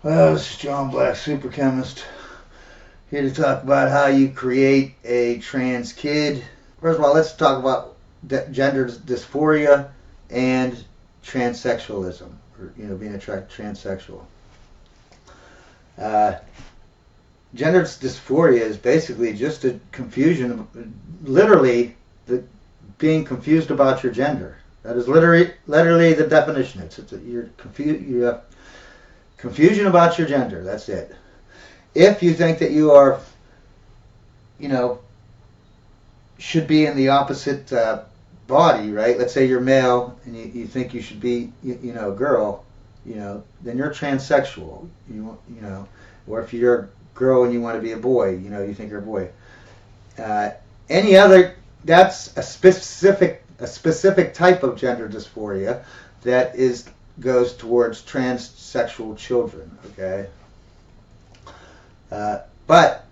Well, this is John Black, super chemist, here to talk about how you create a trans kid. First of all, let's talk about gender dysphoria and transsexualism, or being attracted to transsexual. Uh, Gender dysphoria is basically just a confusion, literally, being confused about your gender. That is literally the definition. You're confused. You have confusion about your gender. That's it. If you think that you are, should be in the opposite body, right? Let's say you're male and you think you should be, a girl, then you're transsexual. Or if you're a girl and you want to be a boy, you think you're a boy. Any other, that's a specific type of gender dysphoria that goes towards transsexual children. Okay. But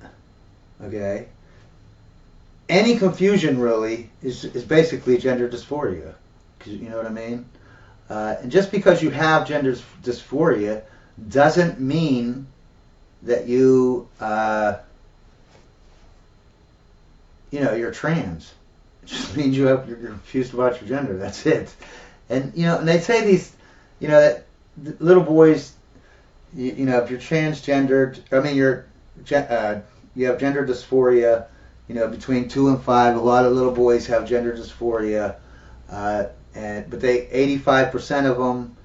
any confusion really is basically gender dysphoria. You know what I mean? And just because you have gender dysphoria doesn't mean that you're trans. It just means you're confused about your gender. That's it. And and they say these, that little boys, if you're transgendered, you have gender dysphoria. Between 2 and 5, a lot of little boys have gender dysphoria, but 85% of them,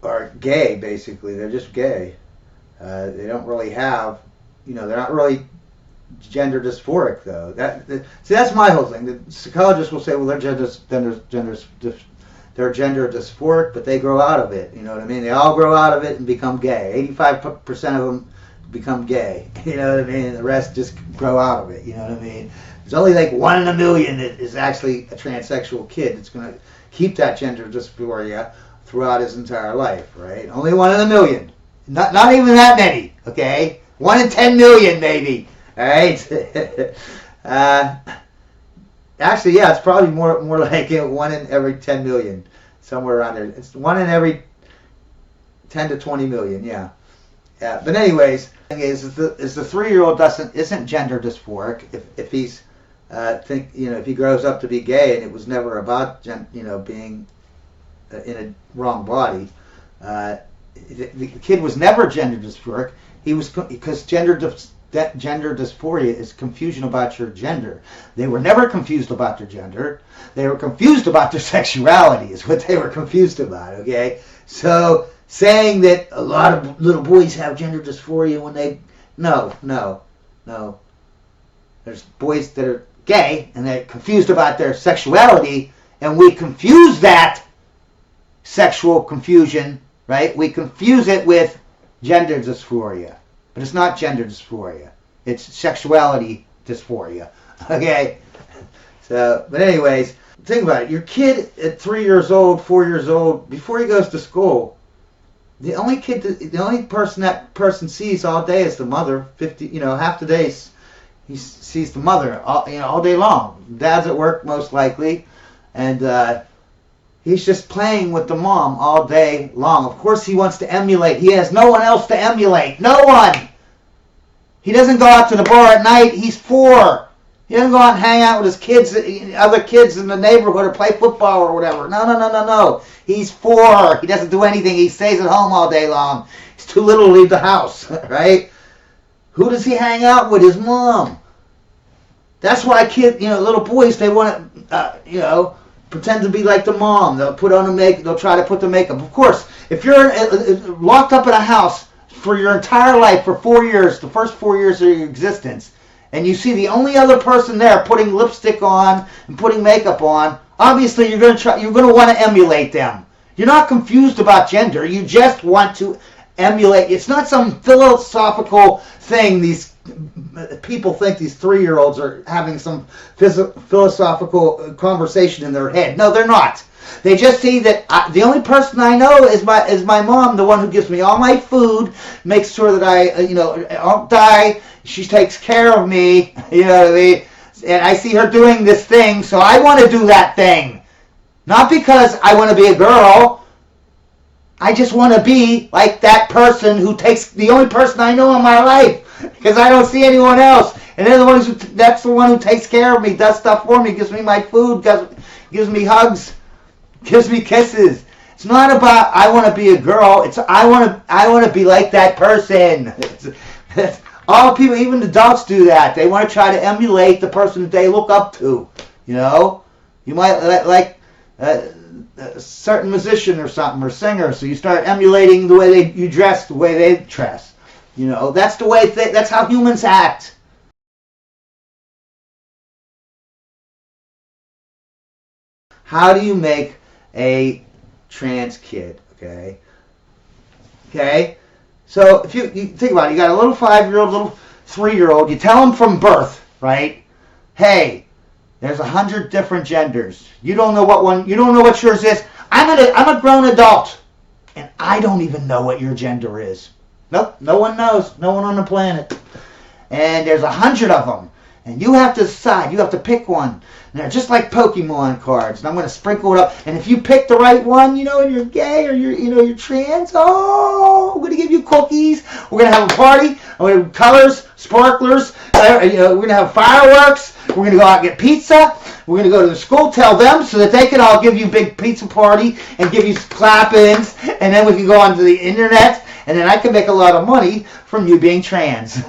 are gay. Basically, they're just gay. They don't really have, they're not really gender dysphoric though. See, that's my whole thing. The psychologists will say, well, they're gender dysphoric, but they grow out of it. You know what I mean? They all grow out of it and become gay. 85% of them become gay. You know what I mean? And the rest just grow out of it. You know what I mean? There's only like 1 in a million that is actually a transsexual kid that's going to keep that gender dysphoria throughout his entire life, right? Only 1 in a million. Not even that many, okay? 1 in 10 million, maybe. All right. Actually, yeah, it's probably more like 1 in every 10 million, somewhere around there. It's 1 in every 10 to 20 million, yeah. But anyways, the thing is the 3-year-old isn't gender dysphoric if he's if he grows up to be gay and it was never about being in a wrong body. The kid was never gender dysphoric. He was, because gender dysphoria is confusion about your gender. They were never confused about their gender. They were confused about their sexuality is what they were confused about, okay? So saying that a lot of little boys have gender dysphoria when they... No. There's boys that are gay and they're confused about their sexuality, and we confuse that sexual confusion, right? We confuse it with gender dysphoria. But it's not gender dysphoria. It's sexuality dysphoria. Okay? So, but anyways, think about it. Your kid at 3 years old, 4 years old, before he goes to school, the only person that person sees all day is the mother. Half the day he sees the mother all day long. Dad's at work most likely, and he's just playing with the mom all day long. Of course he wants to emulate. He has no one else to emulate. No one! He doesn't go out to the bar at night. He's 4. He doesn't go out and hang out with his kids, other kids in the neighborhood, or play football or whatever. No. He's 4. He doesn't do anything. He stays at home all day long. He's too little to leave the house, right? Who does he hang out with? His mom. That's why little boys, they want to, pretend to be like the mom. They'll put on they'll try to put the makeup. Of course, if you're locked up in a house for your entire life for 4 years, the first 4 years of your existence, and you see the only other person there putting lipstick on and putting makeup on, obviously you're going to want to emulate them. You're not confused about gender. You just want to emulate. It's not some philosophical thing. These people think these 3-year-olds are having some philosophical conversation in their head. No, they're not. They just see that the only person I know is my mom, the one who gives me all my food, makes sure that I don't die. She takes care of me, you know what I mean? And I see her doing this thing, so I want to do that thing. Not because I want to be a girl. I just want to be like that person who takes, the only person I know in my life, because I don't see anyone else. And they're the ones who, that's the one who takes care of me, does stuff for me, gives me my food, gives me hugs, gives me kisses. It's not about I want to be a girl. It's I want to be like that person. It's all people, even adults, do that. They want to try to emulate the person that they look up to. You know, you might like a certain musician or something, or singer, so you start emulating the way you dress, the way they dress. You know, that's the way. That's how humans act. How do you make a trans kid? Okay. So if you think about it, you got a little 5-year-old, little 3-year-old. You tell them from birth, right? Hey, there's 100 different genders. You don't know what one. You don't know what yours is. I'm a grown adult, and I don't even know what your gender is. Nope, no one knows. No one on the planet. And there's 100 of them, and you have to decide. You have to pick one. And they're just like Pokemon cards, and I'm going to sprinkle it up. And if you pick the right one, you know, and you're gay or you're trans, oh, we're going to give you cookies. We're going to have a party. We're going to have colors, sparklers. We're going to have fireworks. We're going to go out and get pizza. We're going to go to the school, tell them so that they can all give you a big pizza party and give you clap-ins, and then we can go onto the internet, and then I can make a lot of money from you being trans.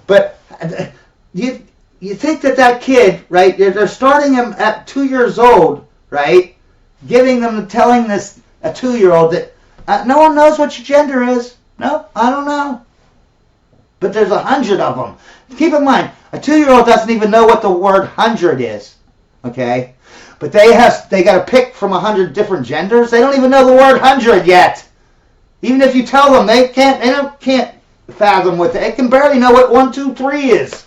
But you think that kid, right, they're starting him at 2 years old, right, telling this, a 2-year-old, that no one knows what your gender is. No, I don't know. But there's 100 of them. Keep in mind, a 2-year-old doesn't even know what the word 100 is, okay? But they got to pick from 100 different genders. They don't even know the word 100 yet. Even if you tell them, they can't fathom what they can barely know what 1, 2, 3 is.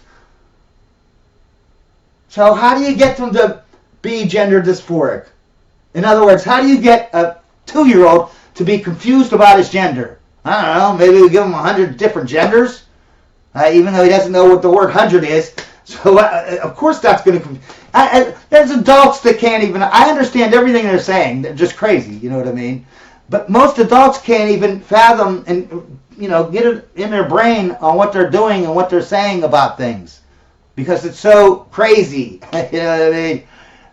So how do you get them to be gender dysphoric? In other words, how do you get a 2-year-old to be confused about his gender? I don't know, maybe we give him 100 different genders, even though he doesn't know what the word 100 is. So, of course that's going to confuse. There's adults that can't even, I understand everything they're saying, they're just crazy, you know what I mean? But most adults can't even fathom and, get it in their brain on what they're doing and what they're saying about things. Because it's so crazy, you know what I mean?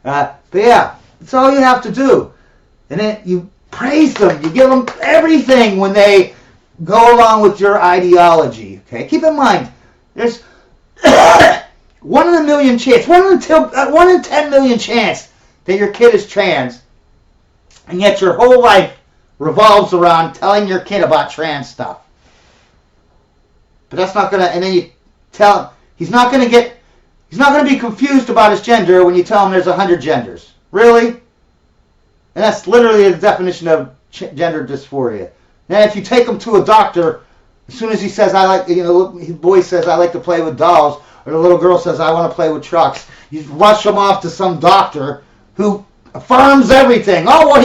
But yeah, it's all you have to do. And then you praise them. You give them everything when they go along with your ideology. Okay, keep in mind, there's 1 in a million chance, 1 in 10 million chance that your kid is trans, and yet your whole life revolves around telling your kid about trans stuff. But that's not gonna. And then you tell him. He's not going to be confused about his gender when you tell him there's 100 genders. Really? And that's literally the definition of gender dysphoria. Now, if you take him to a doctor, as soon as he says, his boy says, I like to play with dolls, or the little girl says, I want to play with trucks, you rush him off to some doctor who affirms everything. Oh, well,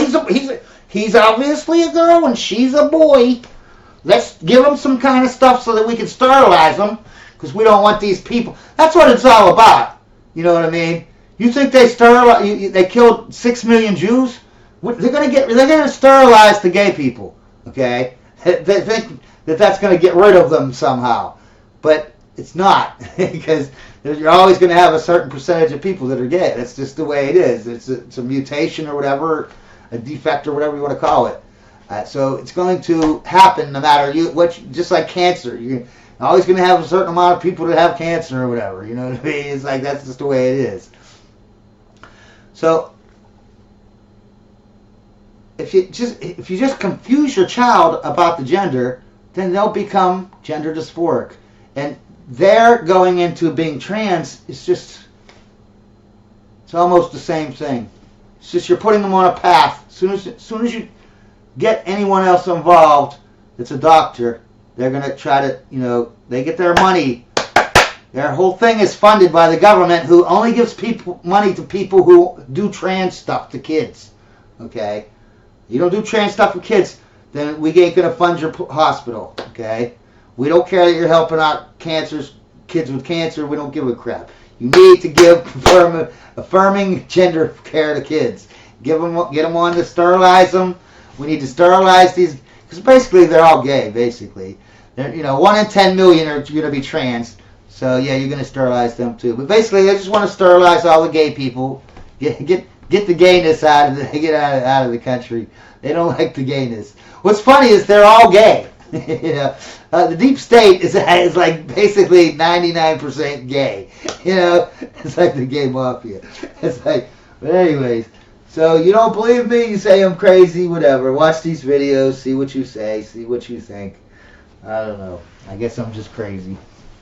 he's obviously a girl and she's a boy. Let's give him some kind of stuff so that we can sterilize them. Because we don't want these people. That's what it's all about. You know what I mean? You think they killed 6 million Jews? They're gonna sterilize the gay people. Okay? They think that's gonna get rid of them somehow, but it's not, because you're always gonna have a certain percentage of people that are gay. That's just the way it is. It's a mutation or whatever, a defect or whatever you want to call it. So it's going to happen no matter just like cancer. You're always going to have a certain amount of people that have cancer or whatever. You know what I mean? It's like that's just the way it is. So if you just confuse your child about the gender, then they'll become gender dysphoric, and they're going into being trans. It's almost the same thing. It's just you're putting them on a path. As soon as you get anyone else involved that's a doctor, they're going to try to, they get their money. Their whole thing is funded by the government, who only gives money to people who do trans stuff to kids. Okay? You don't do trans stuff for kids, then we ain't going to fund your hospital. Okay? We don't care that you're helping out kids with cancer. We don't give a crap. You need to give affirming gender care to kids. Get them on to sterilize them. We need to sterilize these, because basically they're all gay, basically. They're, 1 in 10 million are going to be trans. So yeah, you're going to sterilize them too. But basically, they just want to sterilize all the gay people. Get the gayness out of the country. They don't like the gayness. What's funny is they're all gay. The deep state is like basically 99% gay. It's like the gay mafia. It's like, but anyways. So you don't believe me? You say I'm crazy, whatever. Watch these videos, see what you say, see what you think. I don't know. I guess I'm just crazy.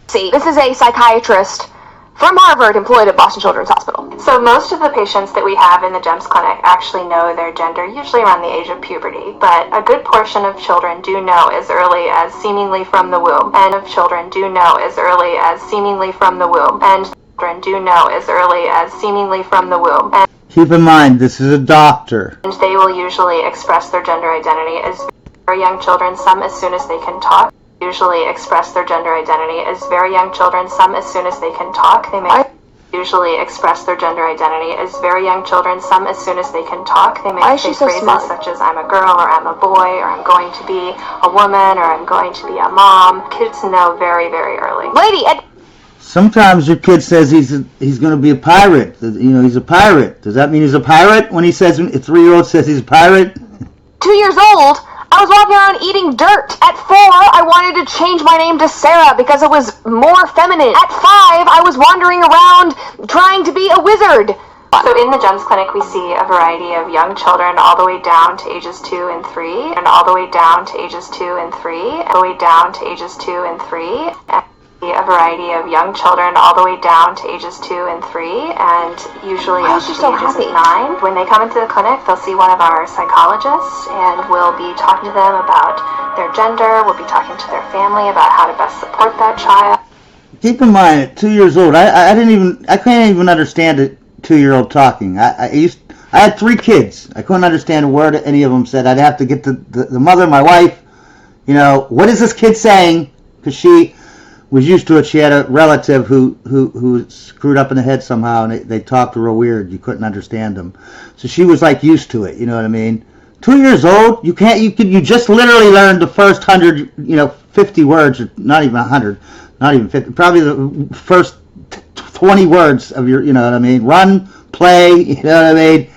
See, this is a psychiatrist from Harvard employed at Boston Children's Hospital. So most of the patients that we have in the GEMS clinic actually know their gender, usually around the age of puberty, but a good portion of children do know as early as seemingly from the womb, and of children do know as early as seemingly from the womb, and children do know as early as seemingly from the womb. And keep in mind, this is a doctor. And they will usually express their gender identity as very young children, some as soon as they can talk. Usually express their gender identity as very young children, some as soon as they can talk. They may usually express their gender identity as very young children, some as soon as they can talk. They may say phrases such as I'm a girl, or I'm a boy, or I'm going to be a woman, or I'm going to be a mom. Kids know very, very early. Sometimes your kid says he's going to be a pirate. He's a pirate. Does that mean he's a pirate when he says, a 3-year-old says he's a pirate? 2 years old? I was walking around eating dirt. At 4, I wanted to change my name to Sarah because it was more feminine. At 5, I was wandering around trying to be a wizard. So in the GEMS clinic, we see a variety of young children all the way down to ages 2 and 3, and all the way down to ages 2 and 3, all the way down to ages 2 and 3. And a variety of young children all the way down to ages 2 and 3, and usually up to ages 9. When they come into the clinic, they'll see one of our psychologists, and we'll be talking to them about their gender. We'll be talking to their family about how to best support that child. Keep in mind, at 2 years old, I can't even understand a 2-year-old talking. I had 3 kids. I couldn't understand a word any of them said. I'd have to get the mother, my wife, what is this kid saying? Because she was used to it. She had a relative who was screwed up in the head somehow, and they talked real weird. You couldn't understand them. So she was like used to it, you know what I mean? 2 years old, you just literally learned the first 100, 50 words, or not even 100, not even 50, probably the first 20 words of your, you know what I mean? Run, play, you know what I mean?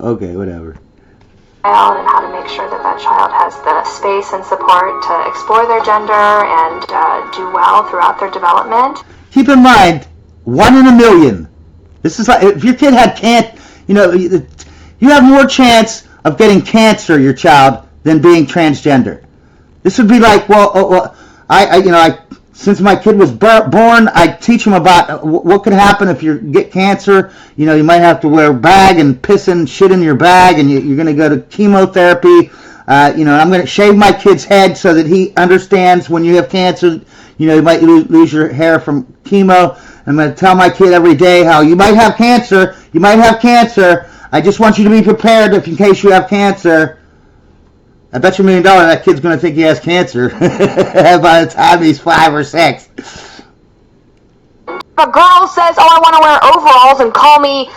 Okay, whatever. And how to make sure that that child has the space and support to explore their gender and do well throughout their development. Keep in mind, 1 in a million. This is like, if your kid had you have more chance of getting cancer, your child, than being transgender. This would be like, since my kid was born, I teach him about what could happen if you get cancer. You might have to wear a bag and piss and shit in your bag, and you're going to go to chemotherapy. I'm going to shave my kid's head so that he understands when you have cancer, you might lose your hair from chemo. I'm going to tell my kid every day how you might have cancer. You might have cancer. I just want you to be prepared in case you have cancer. I bet you $1 million that kid's going to think he has cancer by the time he's 5 or 6. If a girl says, I want to wear overalls and call me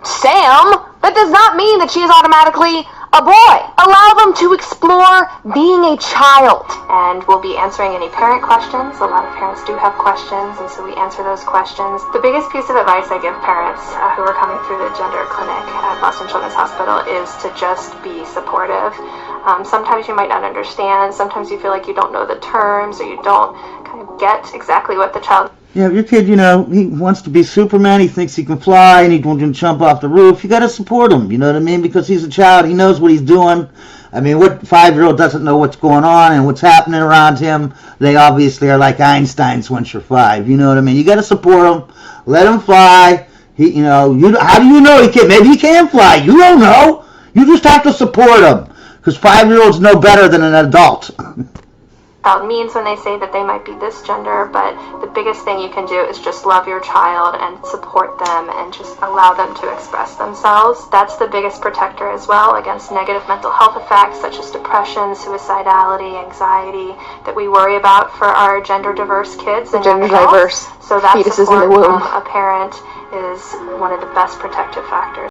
Sam, that does not mean that she is automatically a boy. Allow them to explore being a child. And we'll be answering any parent questions. A lot of parents do have questions, and so we answer those questions. The biggest piece of advice I give parents who are coming through the gender clinic at Boston Children's Hospital is to just be supportive. Sometimes you might not understand. Sometimes you feel like you don't know the terms, or you don't kind of get exactly what the child... Yeah, if your kid, he wants to be Superman, he thinks he can fly, and he wants to jump off the roof, you got to support him, you know what I mean? Because he's a child, he knows what he's doing. I mean, what 5-year-old doesn't know what's going on and what's happening around him? They obviously are like Einsteins once you're 5, you know what I mean? You got to support him, let him fly. How do you know he can? Maybe he can fly, you don't know. You just have to support him, because 5-year-olds know better than an adult. Means when they say that they might be this gender, but the biggest thing you can do is just love your child and support them and just allow them to express themselves. That's the biggest protector as well against negative mental health effects such as depression, suicidality, anxiety that we worry about for our gender diverse kids and gender diverse so that fetuses support in the womb. From a parent is one of the best protective factors.